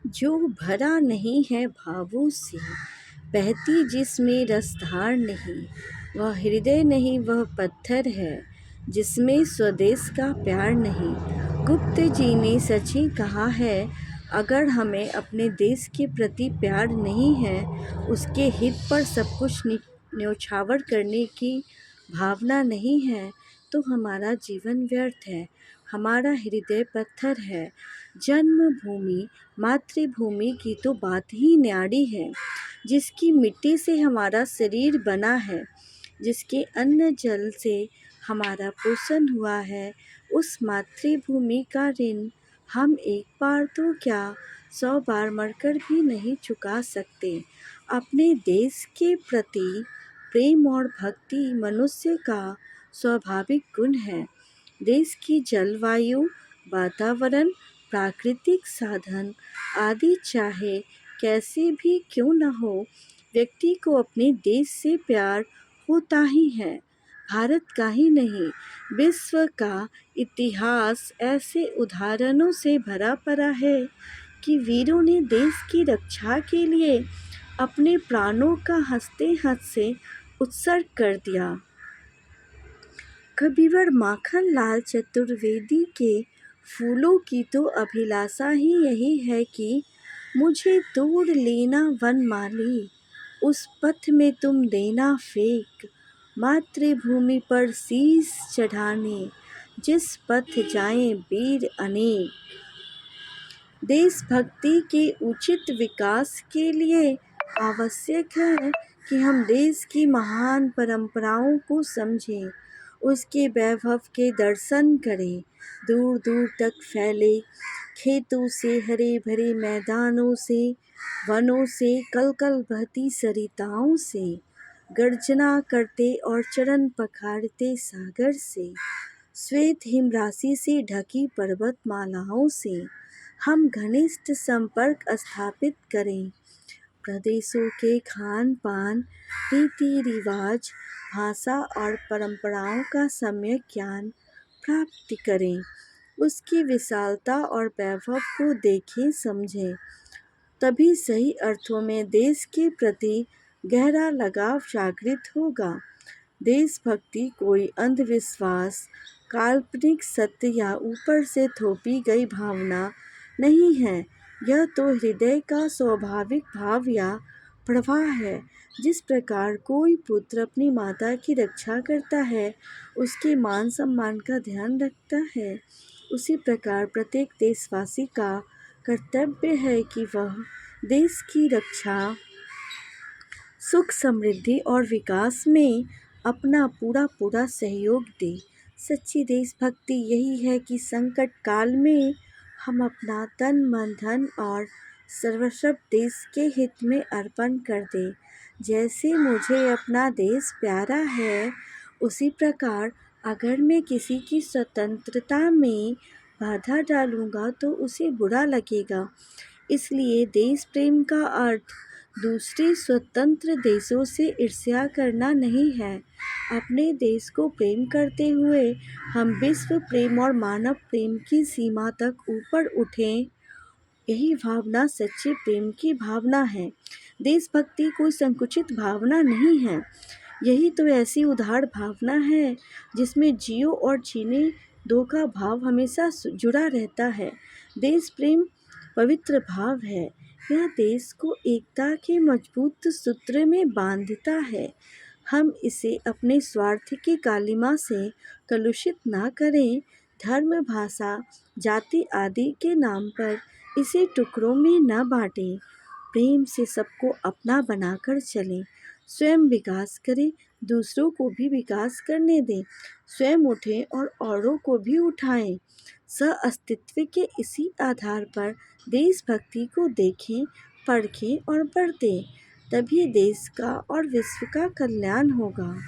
जो भरा नहीं है भावों से, बहती जिसमें रसधार नहीं, वह हृदय नहीं वह पत्थर है, जिसमें स्वदेश का प्यार नहीं। गुप्त जी ने सच ही कहा है, अगर हमें अपने देश के प्रति प्यार नहीं है, उसके हित पर सब कुछ न्यौछावर करने की भावना नहीं है, तो हमारा जीवन व्यर्थ है, हमारा हृदय पत्थर है। जन्मभूमि मातृभूमि की तो बात ही न्यारी है, जिसकी मिट्टी से हमारा शरीर बना है, जिसके अन्न जल से हमारा पोषण हुआ है, उस मातृभूमि का ऋण हम एक बार तो क्या 100 बार मरकर भी नहीं चुका सकते। अपने देश के प्रति प्रेम और भक्ति मनुष्य का स्वाभाविक गुण है। देश की जलवायु, वातावरण, प्राकृतिक साधन आदि चाहे कैसे भी क्यों न हो, व्यक्ति को अपने देश से प्यार होता ही है। भारत का ही नहीं, विश्व का इतिहास ऐसे उदाहरणों से भरा पड़ा है कि वीरों ने देश की रक्षा के लिए अपने प्राणों का हंसते-हंसते उत्सर्ग कर दिया। कविवर माखनलाल चतुर्वेदी के फूलों की तो अभिलाषा ही यही है कि मुझे तोड़ लेना वनमाली, उस पथ में तुम देना फेंक, मातृभूमि पर शीश चढ़ाने, जिस पथ जाएं वीर अनेक। देशभक्ति के उचित विकास के लिए आवश्यक है कि हम देश की महान परंपराओं को समझें, उसके वैभव के दर्शन करें। दूर दूर तक फैले खेतों से, हरे भरे मैदानों से, वनों से, कलकल बहती सरिताओं से, गर्जना करते और चरण पखारते सागर से, श्वेत हिमराशि से ढकी पर्वतमालाओं से हम घनिष्ठ संपर्क स्थापित करें। प्रदेशों के खान पान, रीति रिवाज, भाषा और परंपराओं का सम्यक ज्ञान प्राप्त करें। उसकी विशालता और वैभव को देखें समझें, तभी सही अर्थों में देश के प्रति गहरा लगाव जागृत होगा। देशभक्ति कोई अंधविश्वास, काल्पनिक सत्य या ऊपर से थोपी गई भावना नहीं है, यह तो हृदय का स्वाभाविक भाव या प्रवाह है। जिस प्रकार कोई पुत्र अपनी माता की रक्षा करता है, उसके मान सम्मान का ध्यान रखता है, उसी प्रकार प्रत्येक देशवासी का कर्तव्य है कि वह देश की रक्षा, सुख समृद्धि और विकास में अपना पूरा पूरा सहयोग दे। सच्ची देशभक्ति यही है कि संकट काल में हम अपना तन मन धन और सर्वस्व देश के हित में अर्पण कर दें। जैसे मुझे अपना देश प्यारा है, उसी प्रकार अगर मैं किसी की स्वतंत्रता में बाधा डालूंगा तो उसे बुरा लगेगा। इसलिए देश प्रेम का अर्थ दूसरे स्वतंत्र देशों से ईर्ष्या करना नहीं है। अपने देश को प्रेम करते हुए हम विश्व प्रेम और मानव प्रेम की सीमा तक ऊपर उठें। यही भावना सच्चे प्रेम की भावना है। देशभक्ति कोई संकुचित भावना नहीं है, यही तो ऐसी उदार भावना है जिसमें जियो और जीने दो का भाव हमेशा जुड़ा रहता है। देश प्रेम पवित्र भाव है, यह देश को एकता के मजबूत सूत्र में बांधता है। हम इसे अपने स्वार्थ की कालिमा से कलुषित ना करें। धर्म, भाषा, जाति आदि के नाम पर इसे टुकड़ों में न बांटें। प्रेम से सबको अपना बनाकर चलें। स्वयं विकास करें, दूसरों को भी विकास करने दें। स्वयं उठें और औरों को भी उठाएं। सह-अस्तित्व के इसी आधार पर देशभक्ति को देखें, परखें और बरतें। तभी देश का और विश्व का कल्याण होगा।